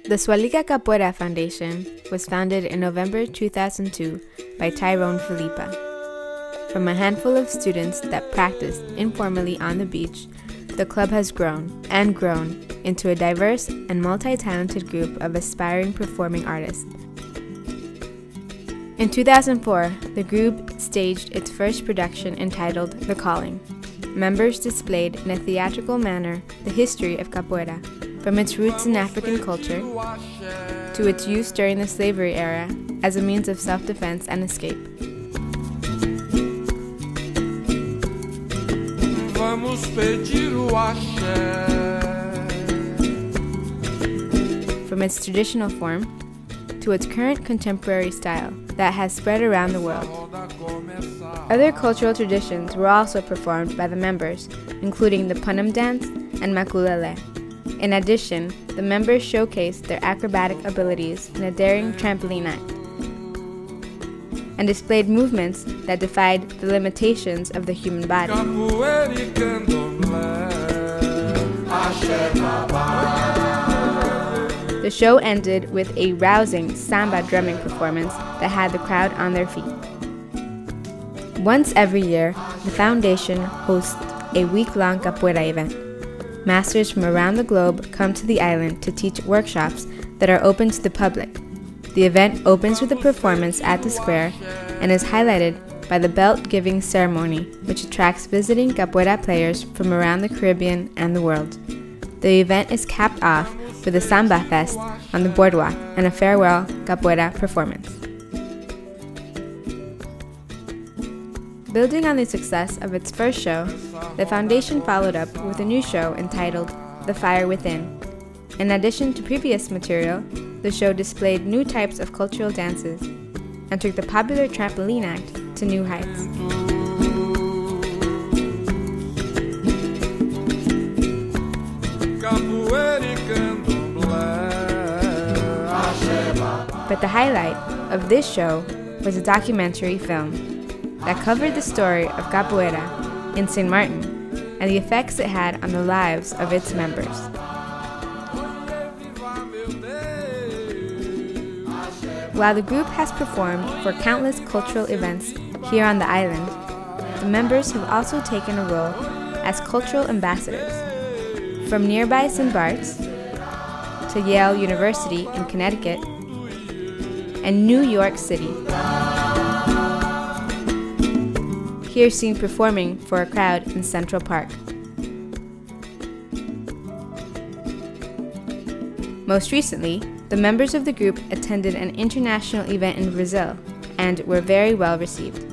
The Soualiga Capoeira Foundation was founded in November 2002 by Tyrone Phelipa. From a handful of students that practiced informally on the beach, the club has grown into a diverse and multi-talented group of aspiring performing artists. In 2004, the group staged its first production entitled The Calling. Members displayed in a theatrical manner the history of capoeira, from its roots in African culture to its use during the slavery era as a means of self-defense and escape. From its traditional form to its current contemporary style that has spread around the world. Other cultural traditions were also performed by the members, including the Punam dance and Makulele. In addition, the members showcased their acrobatic abilities in a daring trampoline act and displayed movements that defied the limitations of the human body. The show ended with a rousing samba drumming performance that had the crowd on their feet. Once every year, the foundation hosts a week-long capoeira event. Masters from around the globe come to the island to teach workshops that are open to the public. The event opens with a performance at the square and is highlighted by the belt-giving ceremony, which attracts visiting capoeira players from around the Caribbean and the world. The event is capped off with a samba fest on the boardwalk and a farewell capoeira performance. Building on the success of its first show, the foundation followed up with a new show entitled The Fire Within. In addition to previous material, the show displayed new types of cultural dances and took the popular trampoline act to new heights. But the highlight of this show was a documentary film that covered the story of capoeira in St. Maarten and the effects it had on the lives of its members. While the group has performed for countless cultural events here on the island, the members have also taken a role as cultural ambassadors. From nearby St. Bart's to Yale University in Connecticut and New York City. Here seen performing for a crowd in Central Park. Most recently, the members of the group attended an international event in Brazil and were very well received.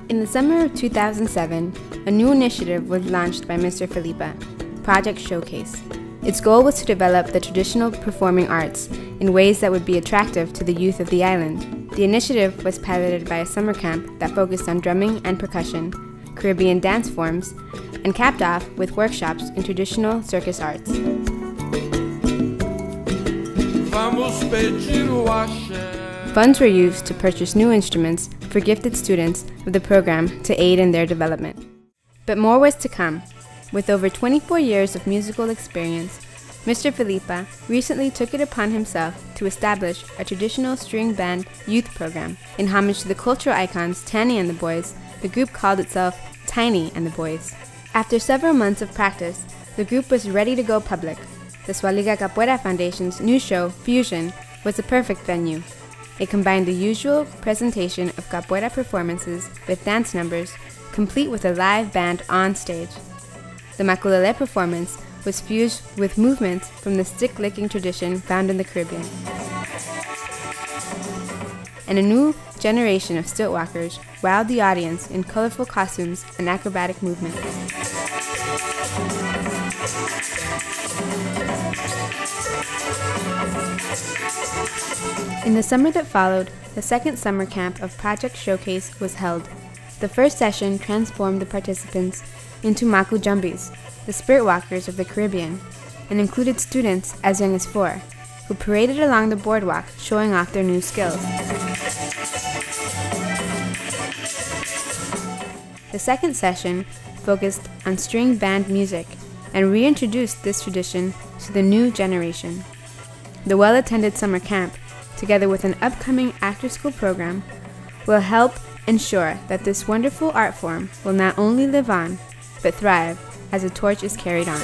In the summer of 2007, a new initiative was launched by Mr. Phelipa, Project Showcase. Its goal was to develop the traditional performing arts in ways that would be attractive to the youth of the island. The initiative was piloted by a summer camp that focused on drumming and percussion, Caribbean dance forms, and capped off with workshops in traditional circus arts. Funds were used to purchase new instruments for gifted students of the program to aid in their development. But more was to come. With over 24 years of musical experience, Mr. Phelipa recently took it upon himself to establish a traditional string band youth program. In homage to the cultural icons Tani and the Boys, the group called itself Tiny and the Boys. After several months of practice, the group was ready to go public. The Soualiga Capoeira Foundation's new show, Fusion, was the perfect venue. It combined the usual presentation of capoeira performances with dance numbers, complete with a live band on stage. The Makulele performance was fused with movements from the stick-licking tradition found in the Caribbean. And a new generation of stiltwalkers wowed the audience in colorful costumes and acrobatic movements. In the summer that followed, the second summer camp of Project Showcase was held. The first session transformed the participants into Maku Jumbis, the spirit walkers of the Caribbean, and included students as young as 4, who paraded along the boardwalk showing off their new skills. The second session focused on string band music and reintroduced this tradition to the new generation. the well-attended summer camp, together with an upcoming after-school program, will help ensure that this wonderful art form will not only live on, but thrive as the torch is carried on.